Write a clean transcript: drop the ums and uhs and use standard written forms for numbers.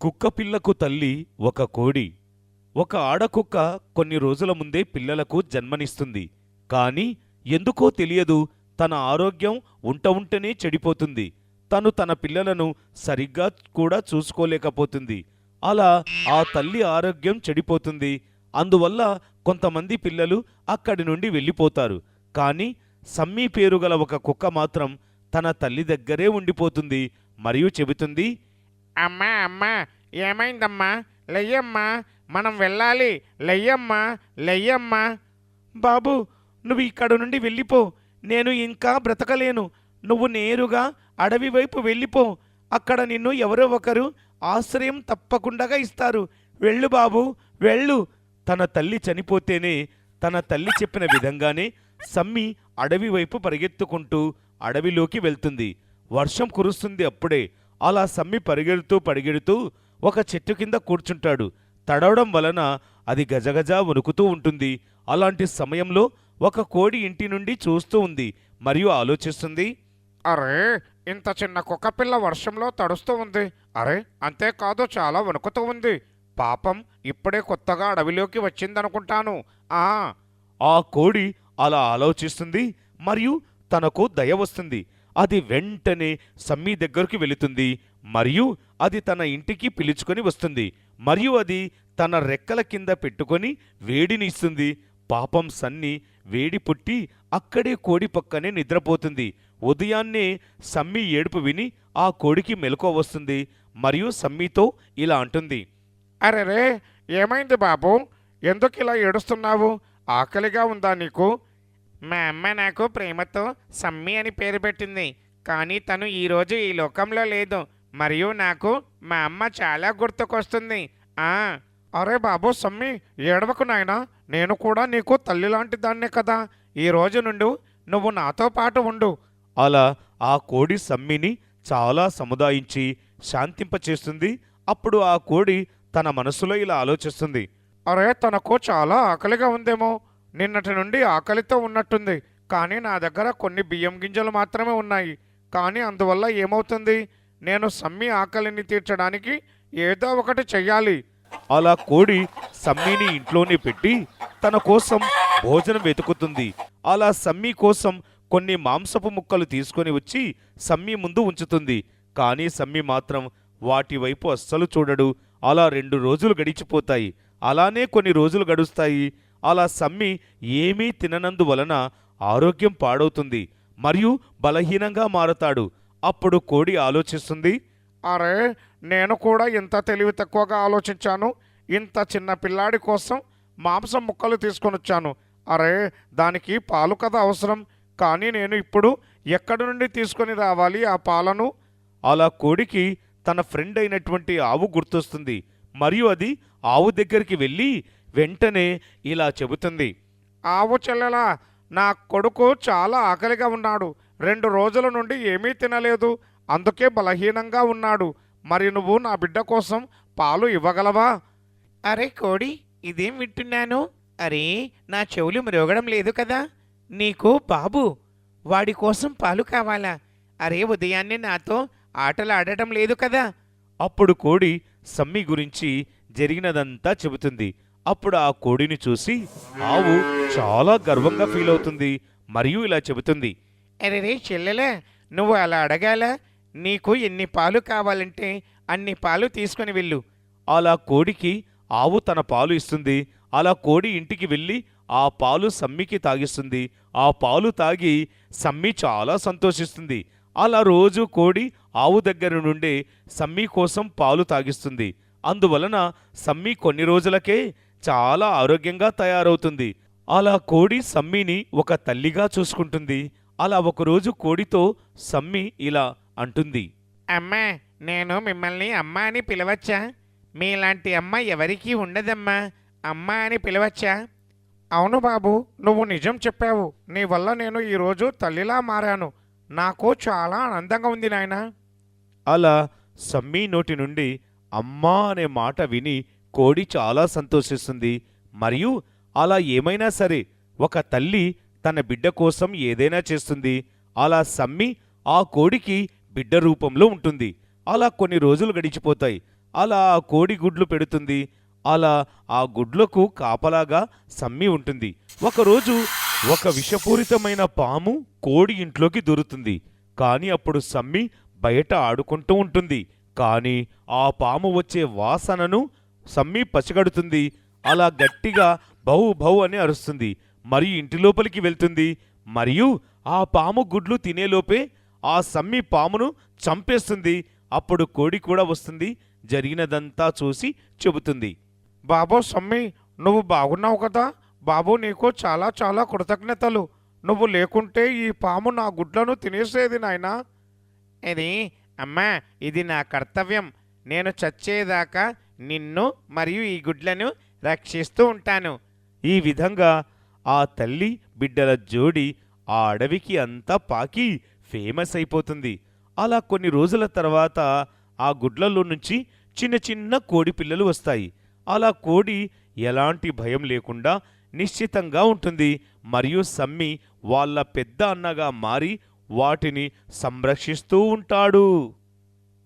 కుక్కపిల్లకు తల్లి ఒక కోడి. ఒక ఆడకుక్క కొన్ని రోజుల ముందే పిల్లలకు జన్మనిస్తుంది. కాని ఎందుకో తెలియదు, తన ఆరోగ్యం ఉంటనే చెడిపోతుంది. తను తన పిల్లలను సరిగ్గా కూడా చూసుకోలేకపోతుంది. అలా ఆ తల్లి ఆరోగ్యం చెడిపోతుంది. అందువల్ల కొంతమంది పిల్లలు అక్కడి నుండి వెళ్ళిపోతారు. కాని సమ్మీ పేరుగల ఒక కుక్క మాత్రం తన తల్లి దగ్గరే ఉండిపోతుంది. మరియు చెబుతుంది, అమ్మా అమ్మా, ఏమైందమ్మా? లెయ్యమ్మా, మనం వెళ్ళాలి. లెయ్యమ్మా, లెయ్యమ్మా. బాబు, నువ్వు ఇక్కడ నుండి వెళ్ళిపో. నేను ఇంకా బ్రతకలేను. నువ్వు నేరుగా అడవి వైపు వెళ్ళిపో. అక్కడ నిన్ను ఎవరో ఒకరు ఆశ్రయం తప్పకుండా ఇస్తారు. వెళ్ళు బాబు, వెళ్ళు. తన తల్లి చనిపోతేనే తన తల్లి చెప్పిన విధంగానే సమ్మి అడవి వైపు పరిగెత్తుకుంటూ అడవిలోకి వెళ్తుంది. వర్షం కురుస్తుంది అప్పుడే. అలా సమ్మి పరిగెడుతూ ఒక చెట్టు కింద కూర్చుంటాడు. తడవడం వలన అది గజగజ వణుకుతూ ఉంటుంది. అలాంటి సమయంలో ఒక కోడి ఇంటి నుండి చూస్తూ ఉంది మరియు ఆలోచిస్తుంది. అరే, ఇంత చిన్న కుక్కపిల్ల వర్షంలో తడుస్తూ ఉంది. అరే, అంతేకాదు చాలా వణుకుతూ ఉంది. పాపం, ఇప్పుడే కొత్తగా అడవిలోకి వచ్చిందనుకుంటాను. ఆ కోడి అలా ఆలోచిస్తుంది మరియు తనకు దయ వస్తుంది. అది వెంటనే సమ్మీ దగ్గరకు వెళుతుంది మరియు అది తన ఇంటికి పిలుచుకొని వస్తుంది. మరియు అది తన రెక్కల కింద పెట్టుకొని వేడిని ఇస్తుంది. పాపం సన్ని వేడి పుట్టి అక్కడే కోడి పక్కనే నిద్రపోతుంది. ఉదయాన్నే సమ్మీ ఏడుపు విని ఆ కోడికి మెలకువ వస్తుంది మరియు సమ్మీతో ఇలా అంటుంది. అరెరే, ఏమైంది బాబు? ఎందుకు ఇలా ఏడుస్తున్నావు? ఆకలిగా ఉందా నీకు? మా అమ్మ నాకు ప్రేమతో సమ్మి అని పేరు పెట్టింది. కానీ తను ఈరోజు ఈ లోకంలో లేదు. మరియు నాకు మా అమ్మ చాలా గుర్తుకొస్తుంది. అరే బాబు సమ్మి, ఏడవకు నాయనా. నేను కూడా నీకు తల్లి లాంటి దాన్నే కదా. ఈ రోజు నుండి నువ్వు నాతో పాటు ఉండు. అలా ఆ కోడి సమ్మిని చాలా సముదాయించి శాంతింపచేస్తుంది. అప్పుడు ఆ కోడి తన మనసులో ఇలా ఆలోచిస్తుంది. అరే, తనకు చాలా ఆకలిగా ఉందేమో. నిన్నటి నుండి ఆకలితో ఉన్నట్టుంది. కానీ నా దగ్గర కొన్ని బియ్యం గింజలు మాత్రమే ఉన్నాయి. కానీ అందువల్ల ఏమవుతుంది? నేను సమ్మి ఆకలిని తీర్చడానికి ఏదో ఒకటి చెయ్యాలి. అలా కోడి సమ్మీని ఇంట్లోనే పెట్టి తన కోసం భోజనం వెతుకుతుంది. అలా సమ్మీ కోసం కొన్ని మాంసపు ముక్కలు తీసుకొని వచ్చి సమ్మీ ముందు ఉంచుతుంది. కానీ సమ్మీ మాత్రం వాటి వైపు అస్సలు చూడడు. అలా 2 రోజులు గడిచిపోతాయి. అలానే కొన్ని రోజులు గడుస్తాయి. అలా సమ్మి ఏమీ తిననందువలన ఆరోగ్యం పాడవుతుంది మరియు బలహీనంగా మారతాడు. అప్పుడు కోడి ఆలోచిస్తుంది. అరే, నేను కూడా ఇంత తెలివి తక్కువగా ఆలోచించాను. ఇంత చిన్న పిల్లాడి కోసం మాంసం ముక్కలు తీసుకొని వచ్చాను. అరే, దానికి పాలు కదా అవసరం. కానీ నేను ఇప్పుడు ఎక్కడి నుండి తీసుకొని రావాలి ఆ పాలను? అలా కోడికి తన ఫ్రెండ్ అయినటువంటి ఆవు గుర్తొస్తుంది మరియు అది ఆవు దగ్గరికి వెళ్ళి వెంటనే ఇలా చెబుతుంది. ఆవు చెల్లెలా, నా కొడుకు చాలా ఆకలిగా ఉన్నాడు. 2 రోజుల నుండి ఏమీ తినలేదు. అందుకే బలహీనంగా ఉన్నాడు. మరి నువ్వు నా బిడ్డ కోసం పాలు ఇవ్వగలవా? అరే కోడి, ఇదేం వింటున్నాను? అరే, నా చెవులు మ్రోగడం లేదు కదా. నీకు బాబు, వాడి కోసం పాలు కావాలా? అరే, ఉదయాన్నే నాతో ఆటలు ఆడటం లేదు కదా. అప్పుడు కోడి సమ్మి గురించి జరిగినదంతా చెబుతుంది. అప్పుడు ఆ కోడిని చూసి ఆవు చాలా గర్వంగా ఫీల్ అవుతుంది మరియు ఇలా చెబుతుంది. అరే చెల్లెలే, నువ్వు అలా అడగాల? నీకు ఎన్ని పాలు కావాలంటే అన్ని పాలు తీసుకొని వెళ్ళు. అలా కోడికి ఆవు తన పాలు ఇస్తుంది. అలా కోడి ఇంటికి వెళ్ళి ఆ పాలు సమ్మికి తాగిస్తుంది. ఆ పాలు తాగి సమ్మి చాలా సంతోషిస్తుంది. అలా రోజు కోడి ఆవు దగ్గర నుండే సమ్మి కోసం పాలు తాగిస్తుంది. అందువలన సమ్మి కొన్ని రోజులకే చాలా ఆరోగ్యంగా తయారవుతుంది. అలా కోడి సమ్మిని ఒక తల్లిగా చూసుకుంటుంది. అలా ఒకరోజు కోడితో సమ్మి ఇలా అంటుంది. అమ్మా, నేను మిమ్మల్ని అమ్మ అని పిలవచ్చా? మీలాంటి అమ్మ ఎవరికీ ఉండదమ్మా. అమ్మ అని పిలవచ్చా? అవును బాబు, నువ్వు నిజం చెప్పావు. నీ వల్ల నేను ఈరోజు తల్లిలా మారాను. నాకు చాలా ఆనందంగా ఉంది నాయనా. అలా సమ్మీ నోటి నుండి అమ్మా అనే మాట విని కోడి చాలా సంతోషిస్తుంది. మరియు అలా ఏమైనా సరే ఒక తల్లి తన బిడ్డ కోసం ఏదైనా చేస్తుంది. అలా సమ్మి ఆ కోడికి బిడ్డ రూపంలో ఉంటుంది. అలా కొన్ని రోజులు గడిచిపోతాయి. అలా ఆ కోడి గుడ్లు పెడుతుంది. అలా ఆ గుడ్లకు కాపలాగా సమ్మి ఉంటుంది. ఒకరోజు ఒక విషపూరితమైన పాము కోడి ఇంట్లోకి దూరుతుంది. కాని అప్పుడు సమ్మి బయట ఆడుకుంటూ ఉంటుంది. కాని ఆ పాము వచ్చే వాసనను సమ్మి పసిగడుతుంది. అలా గట్టిగా భౌ భౌ అని అరుస్తుంది. మరియు ఇంటి లోపలికి వెళ్తుంది. మరియు ఆ పాము గుడ్లు తినేలోపే ఆ సమ్మి పామును చంపేస్తుంది. అప్పుడు కోడి కూడా వస్తుంది. జరిగినదంతా చూసి చెబుతుంది. బాబు సమ్మి, నువ్వు బాగున్నావు కదా బాబు, నీకు చాలా చాలా కృతజ్ఞతలు. నువ్వు లేకుంటే ఈ పాము నా గుడ్లను తినేసేది నాయనా. ఇది అమ్మా, ఇది నా కర్తవ్యం. నేను చచ్చేదాకా నిన్ను మరియు ఈ గుడ్లను రక్షిస్తూ ఉంటాను. ఈ విధంగా ఆ తల్లి బిడ్డల జోడి ఆ అడవికి అంతా పాకి ఫేమస్ అయిపోతుంది. అలా కొన్ని రోజుల తర్వాత ఆ గుడ్లలో నుంచి చిన్న చిన్న కోడి పిల్లలు వస్తాయి. అలా కోడి ఎలాంటి భయం లేకుండా నిశ్చితంగా ఉంటుంది. మరియు సమ్మి వాళ్ళ పెద్ద అన్నగా మారి వాటిని సంరక్షిస్తూ ఉంటాడు.